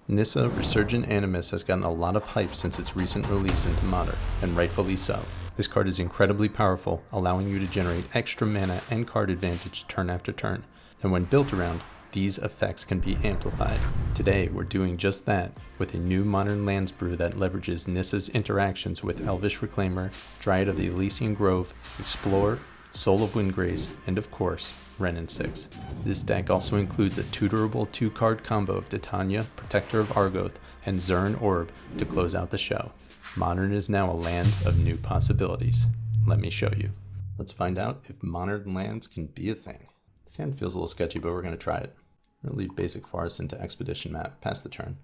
Nissa Resurgent Animist has gotten a lot of hype since its recent release into Modern, and rightfully so. This card is incredibly powerful, allowing you to generate extra mana and card advantage turn after turn, and when built around, these effects can be amplified. Today, we're doing just that with a new Modern lands brew that leverages Nissa's interactions with Elvish Reclaimer, Dryad of the Elysian Grove, Explorer, Soul of Windgrace, and of course, Wrenn and 6. This deck also includes a tutorable 2-card combo of Titania, Protector of Argoth, and Zern Orb to close out the show. Modern is now a land of new possibilities. Let me show you. Let's find out if Modern lands can be a thing. This hand feels a little sketchy, but we're going to try it. We're going to lead Basic Forest into Expedition Map, pass the turn.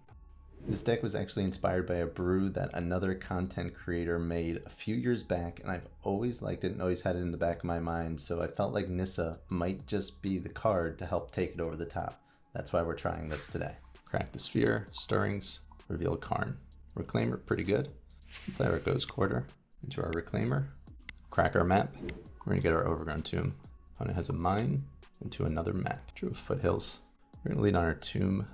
This deck was actually inspired by a brew that another content creator made a few years back, and I've always liked it and always had it in the back of my mind, so I felt like Nissa might just be the card to help take it over the top. That's why we're trying this today. Crack the Sphere, Stirrings, reveal Karn. Reclaimer, pretty good. Play our Ghost Quarter into our Reclaimer. Crack our map. We're going to get our Overgrown Tomb. Opponent has a Mine into another map. Drew Foothills. We're going to lead on our Tomb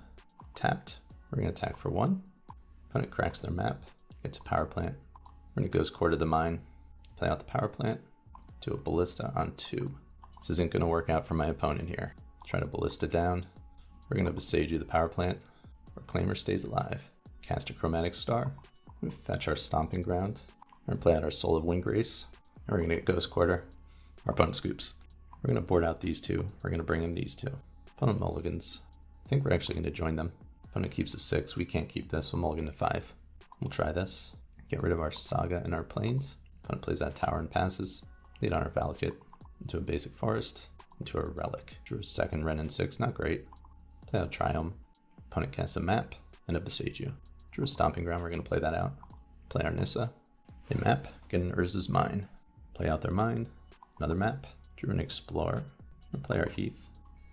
tapped. We're going to attack for 1. Opponent cracks their map, gets a power plant. We're going to Ghost Quarter the Mine, play out the power plant, do a Ballista on 2. This isn't going to work out for my opponent here. Try to Ballista down. We're going to Besage the power plant. Reclaimer stays alive. Cast a Chromatic Star. We fetch our Stomping Ground. We're going to play out our Soul of Windgrace. And we're going to get Ghost Quarter. Our opponent scoops. We're going to board out these 2. We're going to bring in these 2. Opponent mulligans. I think we're actually going to join them. Opponent keeps a 6, we can't keep this, we'll mulligan to 5. We'll try this. Get rid of our Saga and our Plains. Opponent plays that tower and passes. Lead on our Valakut into a Basic Forest, into a Relic. Drew a second Wrenn and 6, not great. Play out Triumph. Opponent casts a map and a Besage. Drew a Stomping Ground, we're going to play that out. Play our Nissa. They map, get an Urza's Mine. Play out their Mine, another map. Drew an Explorer. We'll play our Heath.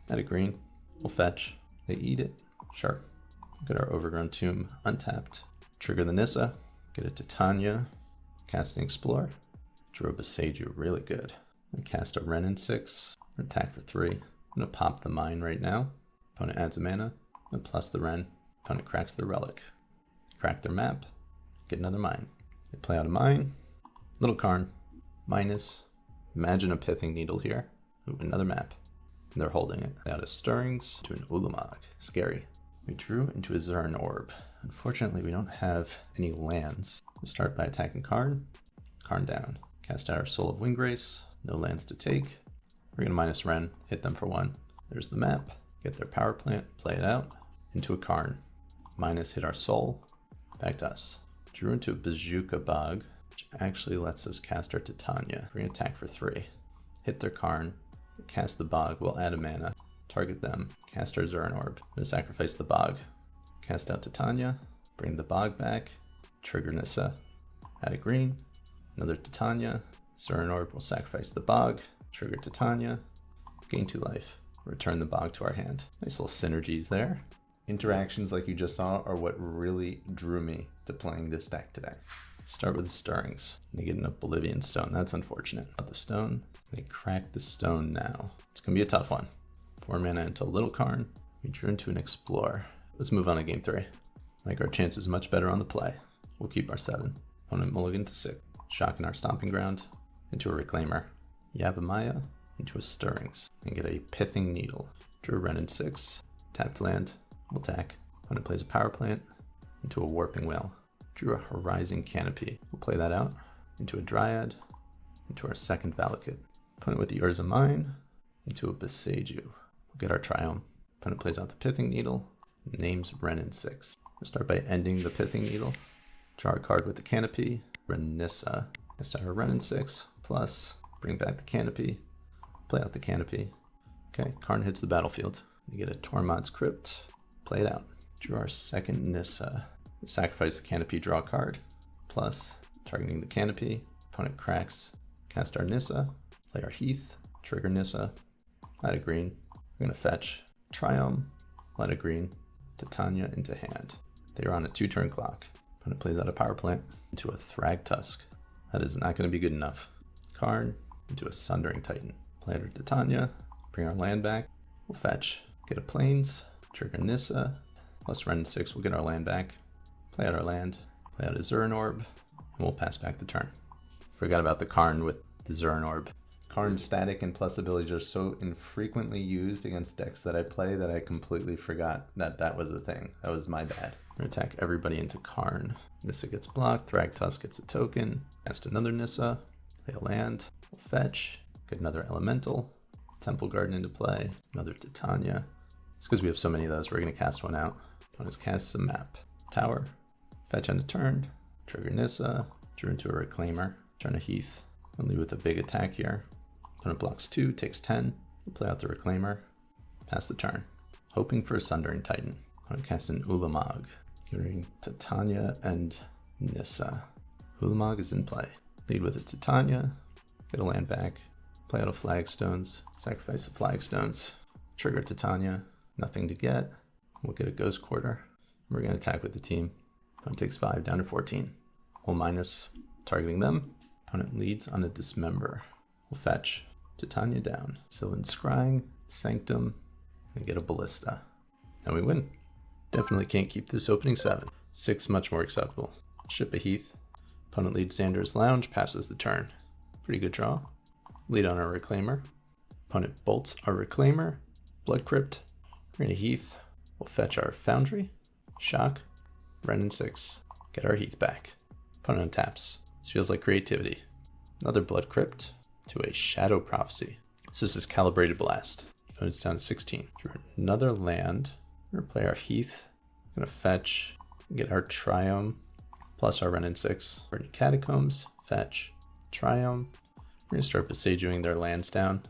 Add a green. We'll fetch. They eat it. Sharp. Get our Overgrown Tomb untapped. Trigger the Nissa. Get a Titania. Cast an Explorer. Drew a Besage, really good. And cast a Wrenn and 6. Attack for 3. I'm going to pop the Mine right now. Opponent adds a mana. And plus the Wrenn. Opponent cracks their Relic. Crack their map. Get another Mine. They play out a Mine. Little Karn. Minus. Imagine a Pithing Needle here. Ooh, another map. And they're holding it. Play out a Stirrings to an Ulamog. Scary. We drew into a Zern Orb. Unfortunately, we don't have any lands. We'll start by attacking Karn. Karn down. Cast out our Soul of Windgrace. No lands to take. We're going to minus Wrenn. Hit them for 1. There's the map. Get their power plant. Play it out. Into a Karn. Minus hit our Soul. Back to us. Drew into a Bazooka Bog, which actually lets us cast our Titania. We're going to attack for 3. Hit their Karn. Cast the Bog. We'll add a mana. Target them, cast our Zern Orb, and sacrifice the Bog. Cast out Titania, bring the Bog back, trigger Nissa, add a green, another Titania, Zern Orb will sacrifice the Bog, trigger Titania, gain 2 life, return the Bog to our hand. Nice little synergies there. Interactions like you just saw are what really drew me to playing this deck today. Start with the Stirrings. They get an Oblivion Stone, that's unfortunate. But the stone, they crack the stone now. It's gonna be a tough one. 4 mana into Little Karn. We drew into an Explorer. Let's move on to game 3. Like our chances much better on the play. We'll keep our 7. Opponent mulligan to 6. Shocking our Stomping Ground into a Reclaimer. Yavimaya into a Stirrings. And get a Pithing Needle. Drew a Wrenn and 6. Tapped land. We'll attack. Opponent plays a Power Plant into a Warping Well. Drew a Horizon Canopy. We'll play that out. Into a Dryad. Into our second Valakut. Opponent with the Urza Mine. Into a Besage. We'll get our Triumph. Opponent plays out the Pithing Needle. Names Wrenn and 6. We'll start by ending the Pithing Needle. Draw a card with the Canopy. Nissa. Cast out our Wrenn and 6. Plus, bring back the Canopy. Play out the Canopy. Okay, Karn hits the battlefield. You get a Tormod's Crypt. Play it out. Drew our second Nissa. We sacrifice the Canopy, draw a card. Plus, targeting the Canopy. Opponent cracks. Cast our Nissa. Play our Heath. Trigger Nissa. Add a green. We're going to fetch Triumph. Let a green. Titania into hand. They are on a 2-turn clock. Opponent plays out a power plant into a Thragtusk. That is not going to be good enough. Karn into a Sundering Titan. Play our Titania. Bring our land back. We'll fetch. Get a Plains. Trigger Nissa. plus Ren 6, we'll get our land back. Play out our land, play out a Zuran Orb, and we'll pass back the turn. Forgot about the Karn with the Zuran Orb. Karn's static and plus abilities are so infrequently used against decks that I play that I completely forgot that that was a thing. That was my bad. I'm gonna attack everybody into Karn. Nissa gets blocked, Thragtusk gets a token, cast another Nissa, play a land, we'll fetch, get another Elemental, Temple Garden into play, another Titania. Just because we have so many of those, we're gonna cast one out. Opponents casts a map. Tower, fetch on a turn, trigger Nissa, drew into a Reclaimer, turn a Heath. I'll leave with a big attack here. Opponent blocks 2, takes 10, we'll play out the Reclaimer, pass the turn. Hoping for a Sundering Titan. Opponent casts an Ulamog, getting Titania and Nissa. Ulamog is in play. Lead with a Titania, get a land back, play out of Flagstones, sacrifice the Flagstones, trigger Titania, nothing to get. We'll get a Ghost Quarter. We're going to attack with the team. Opponent takes 5, down to 14. We'll minus, targeting them. Opponent leads on a Dismember. We'll fetch Titania down. Sylvan Scrying, Sanctum, and get a Ballista. And we win. Definitely can't keep this opening 7. 6 much more acceptable. Ship a Heath. Opponent leads Xander's Lounge, passes the turn. Pretty good draw. Lead on our Reclaimer. Opponent bolts our Reclaimer. Blood Crypt. We're gonna Heath. We'll fetch our Foundry. Shock. Ren 6. Get our Heath back. Opponent taps. This feels like creativity. Another Blood Crypt to a Shadow Prophecy. So this is Calibrated Blast. Opponent's down to 16. Drew another land. We're gonna play our Heath. Gonna fetch. Get our Triome. Plus our Ren 6. Burning Catacombs. Fetch. Triome. We're gonna start besieging their lands down.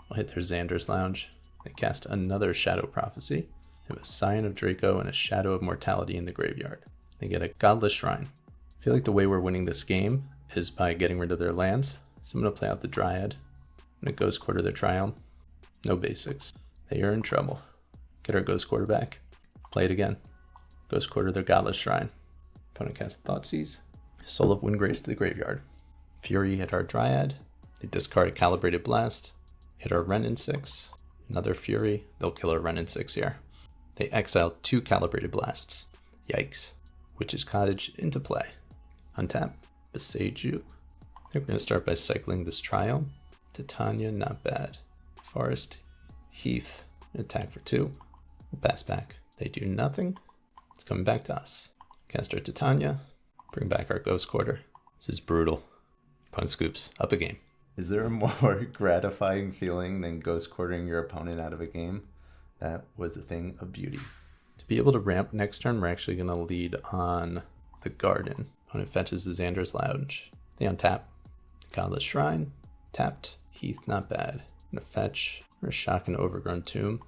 We'll hit their Xander's Lounge. They cast another Shadow Prophecy. They have a Scion of Draco and a Shadow of Mortality in the graveyard. They get a Godless Shrine. I feel like the way we're winning this game is by getting rid of their lands. So I'm gonna play out the Dryad. I'm gonna Ghost Quarter their Triumph. No basics. They are in trouble. Get our Ghost Quarter back. Play it again. Ghost Quarter their Godless Shrine. Opponent casts Thoughtseize. Soul of Windgrace to the graveyard. Fury hit our Dryad. They discard a Calibrated Blast. Hit our Ren 6. Another Fury. They'll kill our Ren 6 here. They exile 2 Calibrated Blasts. Yikes. Witch's Cottage into play. Untap. Beseiju. I think we're going to start by cycling this Triumph. Titania, not bad. Forest. Heath. Attack for 2. We'll pass back. They do nothing. It's coming back to us. Cast our Titania. Bring back our Ghost Quarter. This is brutal. Opponent scoops. Up a game. Is there a more gratifying feeling than Ghost Quartering your opponent out of a game? That was a thing of beauty. To be able to ramp next turn, we're actually going to lead on the Garden. Opponent fetches the Xander's Lounge. They untap. Godless Shrine. Tapped. Heath, not bad. Gonna fetch. We're Shock an Overgrown Tomb.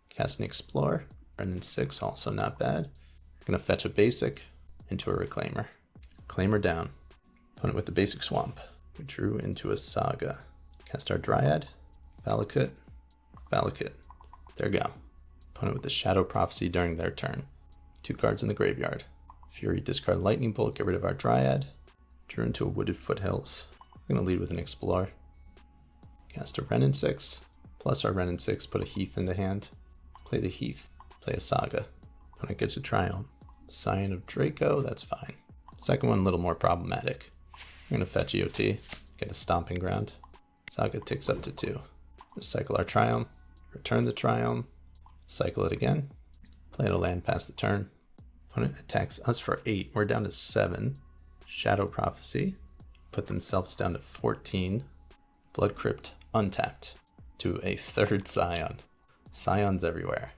Cast an Explore. Ren 6, also not bad. Gonna fetch a basic into a Reclaimer. Reclaimer down. Opponent with the basic Swamp. We drew into a Saga. Cast our Dryad. Valakut. Valakut. There we go. Opponent with the Shadow Prophecy during their turn. 2 cards in the graveyard. Fury, discard Lightning Bolt, get rid of our Dryad. Drew into a Wooded Foothills. We're going to lead with an Explore. Cast a Ren 6. Plus our Ren 6, put a Heath in the hand. Play the Heath. Play a Saga. Opponent gets a Triumph. Scion of Draco, that's fine. Second one a little more problematic. We're going to fetch EOT. Get a Stomping Ground. Saga ticks up to 2. Recycle our Triumph. Return the Triumph. Cycle it again. Play it a land past the turn. Opponent attacks us for 8. We're down to 7. Shadow Prophecy. Put themselves down to 14. Blood Crypt untapped to a 3rd Scion. Scions everywhere.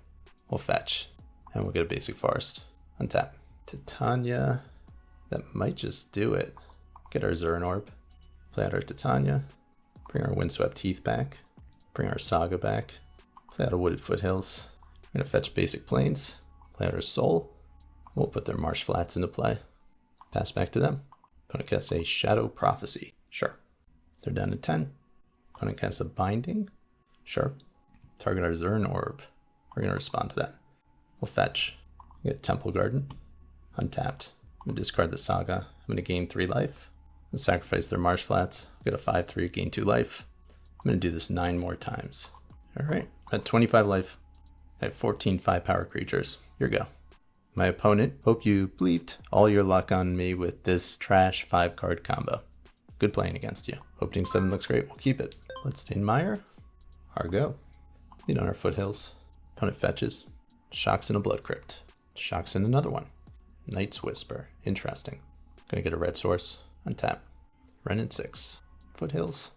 We'll fetch. And we'll get a basic Forest. Untap. Titania. That might just do it. Get our Zuran Orb. Play out our Titania. Bring our Windswept Heath back. Bring our Saga back. Play out a Wooded Foothills. We're gonna fetch basic Plains. Play out our Soul. We'll put their Marsh Flats into play. Pass back to them. Opponent casts a Shadow Prophecy. Sure. They're down to 10. Opponent casts a Binding. Sure. Target our Zuran Orb. We're gonna respond to that. We'll fetch. We get Temple Garden. Untapped. I'm gonna discard the Saga. I'm gonna gain 3 life. We'll sacrifice their Marsh Flats. Get a 5/3, gain 2 life. I'm gonna do this 9 more times. All right, at 25 life, I have 14 5-power creatures. Here we go. My opponent, hope you bleeped all your luck on me with this trash 5-card combo. Good playing against you. Opening 7 looks great, we'll keep it. Bloodstained Mire, Argo. Lead on our foothills. Opponent fetches. Shocks in a Blood Crypt. Shocks in another one. Night's Whisper, interesting. Gonna get a red source, untap. Renin 6. Foothills,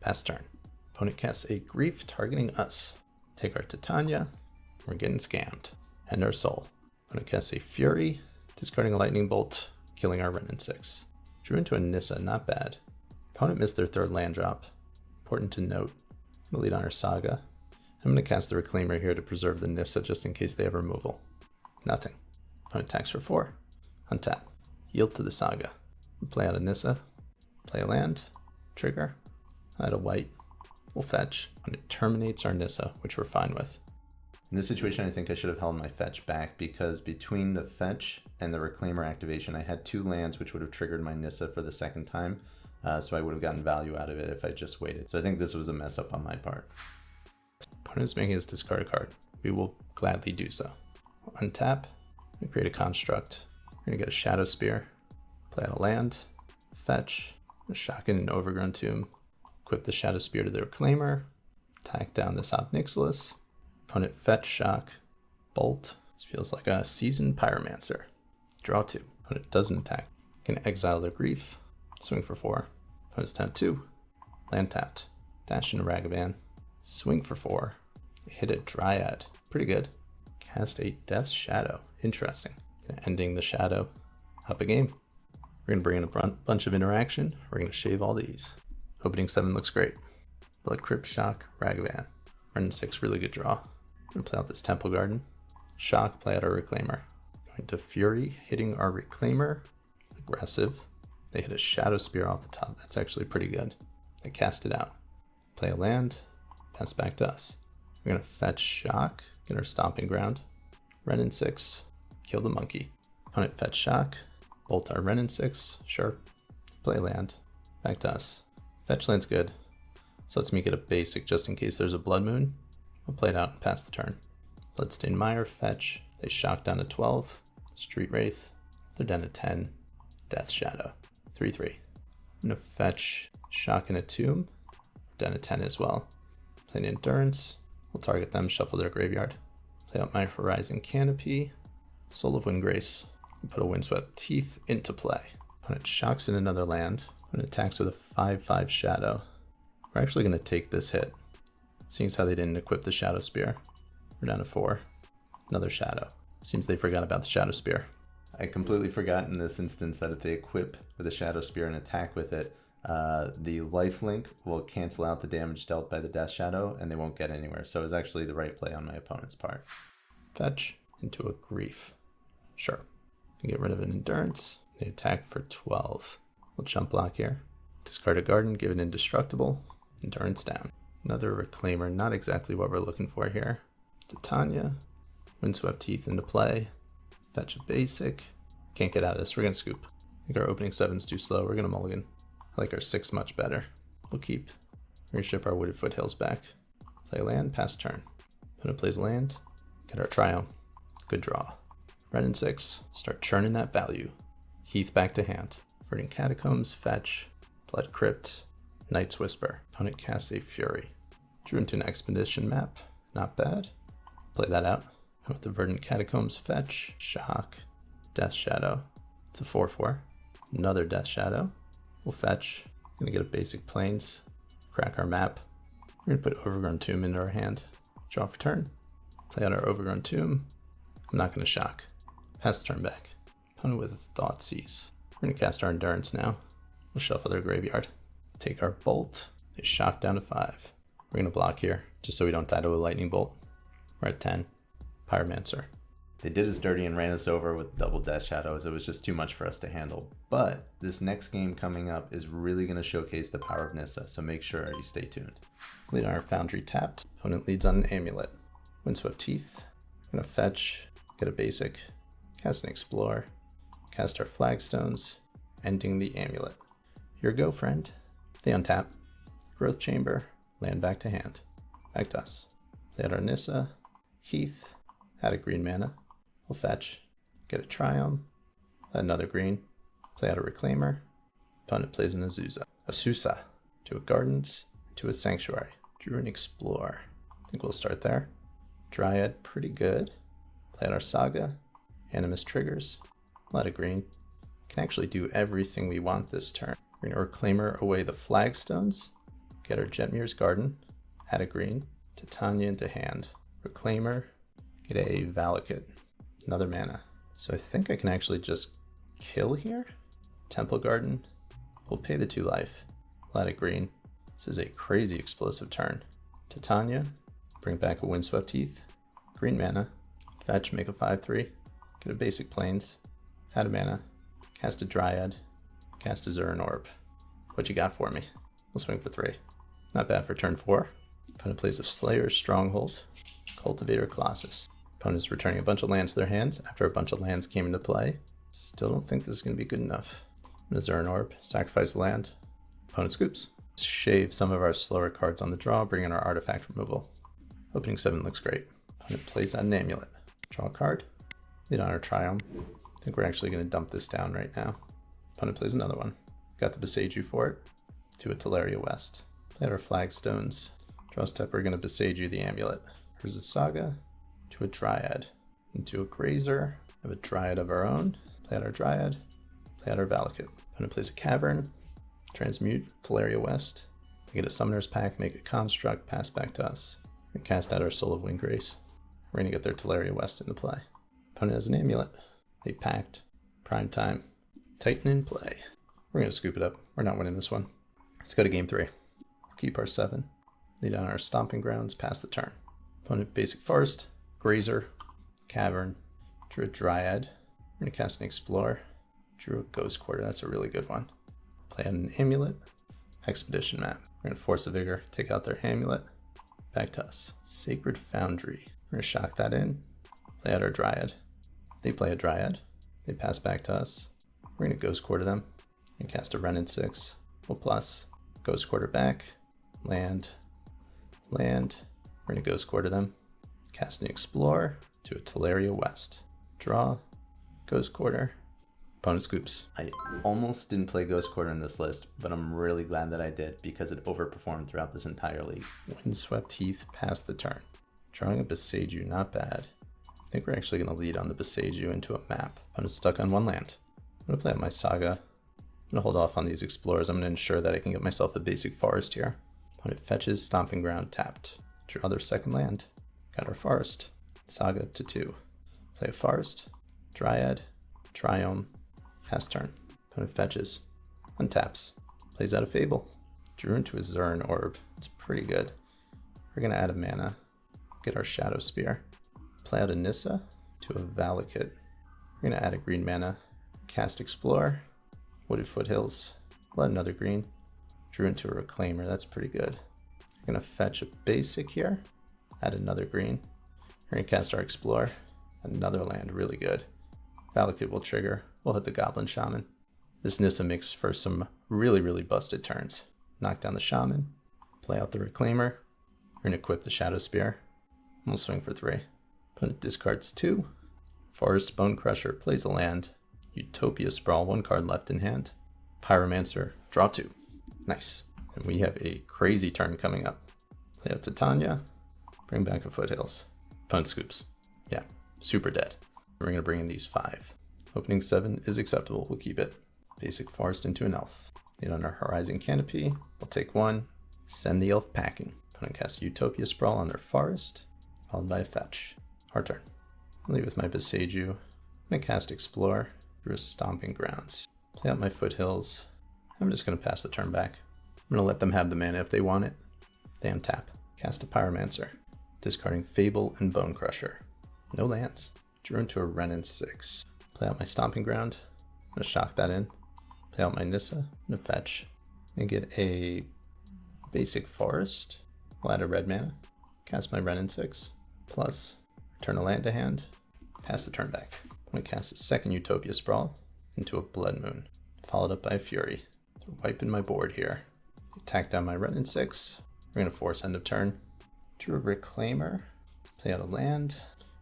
pass turn. Opponent casts a Grief targeting us. Take our Titania, we're getting scammed. End our soul. Opponent casts a Fury, discarding a Lightning Bolt, killing our Renin 6. Drew into a Nissa, not bad. Opponent missed their 3rd land drop. Important to note. Gonna lead on our Saga. I'm gonna cast the Reclaimer here to preserve the Nissa just in case they have removal. Nothing. Opponent attacks for 4. Untap. Yield to the Saga. We play out a Nissa. Play a land. Trigger. Add a white. We'll fetch. And it terminates our Nissa, which we're fine with. In this situation, I think I should have held my fetch back because between the fetch and the Reclaimer activation, I had 2 lands which would have triggered my Nissa for the 2nd time. So I would have gotten value out of it if I just waited. So I think this was a mess up on my part. Opponent is making us discard a card. We will gladly do so. We'll untap. We create a construct. We're gonna get a Shadow Spear. Play out a land. Fetch. Shock in an Overgrown Tomb. Equip the Shadow Spear to the Reclaimer. Attack down this Ob Nixilis. Opponent fetch, shock, bolt. This feels like a seasoned Pyromancer. Draw 2. Opponent doesn't attack. Can exile their Grief. Swing for 4. Opponent's tap 2. Land tapped. Dash into Ragavan. Swing for 4. Hit a Dryad. Pretty good. Cast a Death's Shadow. Interesting. Ending the Shadow. Up a game. We're going to bring in a bunch of interaction. We're going to shave all these. Opening 7 looks great. Blood Crypt, shock, Ragavan. Renin 6, really good draw. Going to play out this Temple Garden. Shock, play out our Reclaimer. Going to Fury, hitting our Reclaimer. Aggressive. They hit a Shadow Spear off the top. That's actually pretty good. They cast it out. Play a land. Pass back to us. We're going to fetch Shock. Get our Stomping Ground. Renin 6. Kill the monkey. Opponent fetch Shock. Bolt our Renin 6. Sure. Play land. Back to us. Fetch land's good. So let's make it a basic just in case there's a Blood Moon. We'll play it out and pass the turn. Bloodstained Mire, fetch. They shock down to 12. Street Wraith. They're down to 10. Death Shadow. 3/3. I'm gonna fetch Shock in a Tomb. Down to 10 as well. Play an Endurance. We'll target them, shuffle their graveyard. Play out my Horizon Canopy. Soul of Windgrace. Put a Windswept Teeth into play. Opponent shocks in another land. Opponent attacks with a 5/5 Shadow. We're actually going to take this hit, seeing as how they didn't equip the Shadow Spear. We're down to 4. Another Shadow. Seems they forgot about the Shadow Spear. I completely forgot in this instance that if they equip with a Shadow Spear and attack with it, the lifelink will cancel out the damage dealt by the Death Shadow and they won't get anywhere. So it was actually the right play on my opponent's part. Fetch into a Grief. Sure. Get rid of an Endurance. They attack for 12. We'll jump block here. Discard a Garden, give it Indestructible. Endurance down. Another Reclaimer, not exactly what we're looking for here. Titania. Windswept Teeth into play. Fetch a basic. Can't get out of this, we're gonna scoop. I think our opening 7's too slow, we're gonna mulligan. I like our 6 much better. We'll keep. We're gonna ship our Wooded Foothills back. Play land, pass turn. Opponent plays land. Get our Triumph. Good draw. Renin 6. Start churning that value. Heath back to hand. Verdant Catacombs, fetch. Blood Crypt. Night's Whisper. Opponent casts a Fury. Drew into an Expedition map. Not bad. Play that out. With the Verdant Catacombs, fetch. Shock. Death Shadow. It's a 4/4. Another Death Shadow. We'll fetch. Gonna get a basic Plains. Crack our map. We're gonna put Overgrown Tomb into our hand. Draw for turn. Play out our Overgrown Tomb. I'm not gonna shock. Pass the turn back. Opponent with a Thoughtseize. We're gonna cast our Endurance now. We'll shuffle their graveyard. Take our Bolt. They shock down to 5. We're gonna block here, just so we don't die to a Lightning Bolt. We're at 10. Pyromancer. They did us dirty and ran us over with double Death Shadows. It was just too much for us to handle. But this next game coming up is really gonna showcase the power of Nissa, so make sure you stay tuned. Lead on our Foundry tapped. Opponent leads on an Amulet. Windswept Teeth. We're gonna fetch, get a basic, cast an Explore, cast our Flagstones, ending the Amulet. Your go, friend. They untap. Growth Chamber, land back to hand. Back to us. Play out our Nissa. Heath, had a green mana. We'll fetch. get a Triumph, another green, play out a Reclaimer. Opponent plays an Asusa, to a Gardens, to a Sanctuary. Drew and Explore. I think we'll start there. Dryad, pretty good. Play out our Saga, Animist triggers, a lot of green. Can actually do everything we want this turn. We're gonna Reclaimer away the Flagstones, get our Jetmir's Garden, add a green, Titania into hand. Reclaimer, get a Valakut, another mana. So I think I can actually just kill here. Temple Garden, we'll pay the 2 life, a lot of green. This is a crazy explosive turn. Titania, bring back a Windswept Heath, green mana, fetch, make a 5/3, get a basic Plains, add a mana, cast a Dryad, cast a Zuran Orb. What you got for me? We'll swing for 3. Not bad for turn 4. Opponent plays a Slayer's Stronghold, Cultivator Colossus. Opponent is returning a bunch of lands to their hands after a bunch of lands came into play. Still don't think this is going to be good enough. Zuran Orb, sacrifice land. Opponent scoops. Shave some of our slower cards on the draw, bring in our artifact removal. Opening 7 looks great. Opponent plays out an Amulet. Draw a card. Lead on our Triumph. I think we're actually going to dump this down right now. Opponent plays another one. Got the Beseiju for it. To a Tolaria West. Play out our Flagstones. Draw a step, we're going to Beseiju the Amulet. Here's a Saga. To a Dryad. Into a Grazer. Have a Dryad of our own. Play out our Dryad. Play out our Valakut. Opponent plays a Cavern. Transmute Tolaria West. We get a Summoner's Pack, make a Construct, pass back to us. We cast out our Soul of Windgrace. We're going to get their Tolaria West into play. Opponent has an Amulet. They packed. Prime time. Titan in play. We're going to scoop it up. We're not winning this one. Let's go to game 3. Keep our 7. Lead on our Stomping Grounds, pass the turn. Opponent basic Forest, Grazer, Cavern, drew a Dryad. We're going to cast an Explore. Drew a Ghost Quarter, that's a really good one. Play out an Amulet, Expedition map. We're going to force a Vigor, take out their Amulet. Back to us. Sacred Foundry. We're going to shock that in. Play out our Dryad. They play a Dryad. They pass back to us. We're going to Ghost Quarter them. And cast a Wrenn and 6. We'll plus. Ghost Quarter back. Land. Land. We're going to Ghost Quarter them. Cast an Explore to a Tolaria West. Draw. Ghost Quarter. Opponent scoops. I almost didn't play Ghost Quarter in this list, but I'm really glad that I did because it overperformed throughout this entire league. Windswept Heath, pass the turn. Drawing a Beseiju, not bad. I think we're actually going to lead on the Beseiju into a map. Opponent's stuck on 1 land. I'm going to play out my Saga. I'm going to hold off on these Explorers. I'm going to ensure that I can get myself a basic Forest here. Opponent fetches, Stomping Ground, tapped. Draw their 2nd land. Got our Forest. Saga to 2. Play a Forest. Dryad. Triome. Pass turn. Opponent fetches. Untaps. Plays out a Fable. Drew into a Zuran Orb. It's pretty good. We're going to add a mana. Get our Shadow Spear. Play out a Nissa to a Valakut. We're going to add a green mana. Cast Explore. Wooded Foothills. Let another green. Drew into a Reclaimer. That's pretty good. We're going to fetch a basic here. Add another green. We're going to cast our Explore. Another land. Really good. Valakut will trigger. We'll hit the Goblin Shaman. This Nissa makes for some really, really busted turns. Knock down the Shaman. Play out the Reclaimer. We're going to equip the Shadow Spear. We'll swing for 3. Opponent discards 2. Forest Bone Crusher plays a land. Utopia Sprawl, 1 card left in hand. Pyromancer, draw 2. Nice. And we have a crazy turn coming up. Play out Titania. Bring back a Foothills. Opponent scoops. Yeah, super dead. We're going to bring in these 5. Opening 7 is acceptable. We'll keep it. Basic Forest into an Elf. Lead on our Horizon Canopy. We'll take 1. Send the Elf packing. Opponent casts Utopia Sprawl on their Forest. Followed by a fetch. Our turn. I'll leave with my Beseiju. I'm going to cast Explore. Drew a Stomping Grounds. Play out my Foothills. I'm just going to pass the turn back. I'm going to let them have the mana if they want it. They untap. Cast a Pyromancer. Discarding Fable and Bone Crusher. No lands. Drew into a Wrenn and 6. Play out my Stomping Ground. I'm going to shock that in. Play out my Nissa. I'm going to fetch. And get a basic Forest. I'll add a red mana. Cast my Wrenn and 6. Plus, return a land to hand. Pass the turn back. I'm going to cast a 2nd Utopia Sprawl into a Blood Moon. Followed up by a Fury. So wiping my board here. Attack down my Wrenn and 6. We're going to force end of turn. Drew a Reclaimer. Play out a land.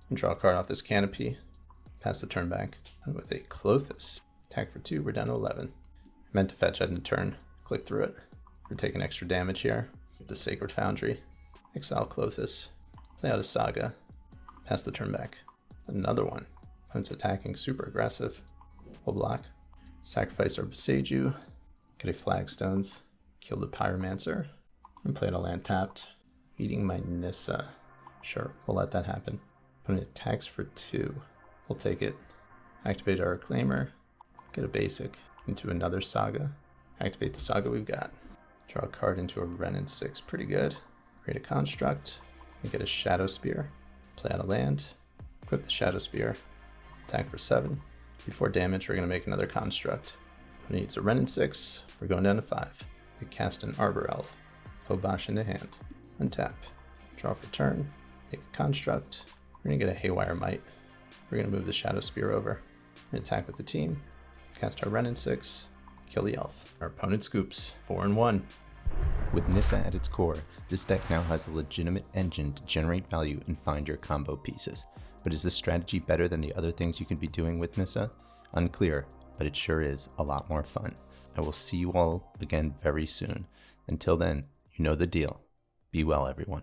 And draw a card off this Canopy. Pass the turn back. And with a Clothis. Attack for 2, we're down to 11. Meant to fetch end of turn. Click through it. We're taking extra damage here. The Sacred Foundry. Exile Clothis. Play out a Saga. Pass the turn back. Another one. Opponent's attacking, super aggressive. We'll block. Sacrifice our Beseiju. Get a Flagstones. Kill the Pyromancer. And play out a land tapped. Eating my Nissa. Sure, we'll let that happen. Opponent attacks for 2. We'll take it. Activate our Reclaimer. Get a basic into another Saga. Activate the Saga we've got. Draw a card into a Renin 6. Pretty good. Create a construct. And get a Shadow Spear. Play out a land. Equip the Shadow Spear. Attack for 7. Before damage, we're going to make another construct. When it needs a Renin 6, we're going down to 5. We cast an Arbor Elf. Obosh into hand. Untap. Draw for turn. Make a construct. We're going to get a Haywire Might. We're going to move the Shadow Spear over. We're going to attack with the team. Cast our Renin 6. Kill the Elf. Our opponent scoops 4-1. With Nissa at its core, this deck now has a legitimate engine to generate value and find your combo pieces. But is this strategy better than the other things you can be doing with Nissa? Unclear, but it sure is a lot more fun. I will see you all again very soon. Until then, you know the deal. Be well, everyone.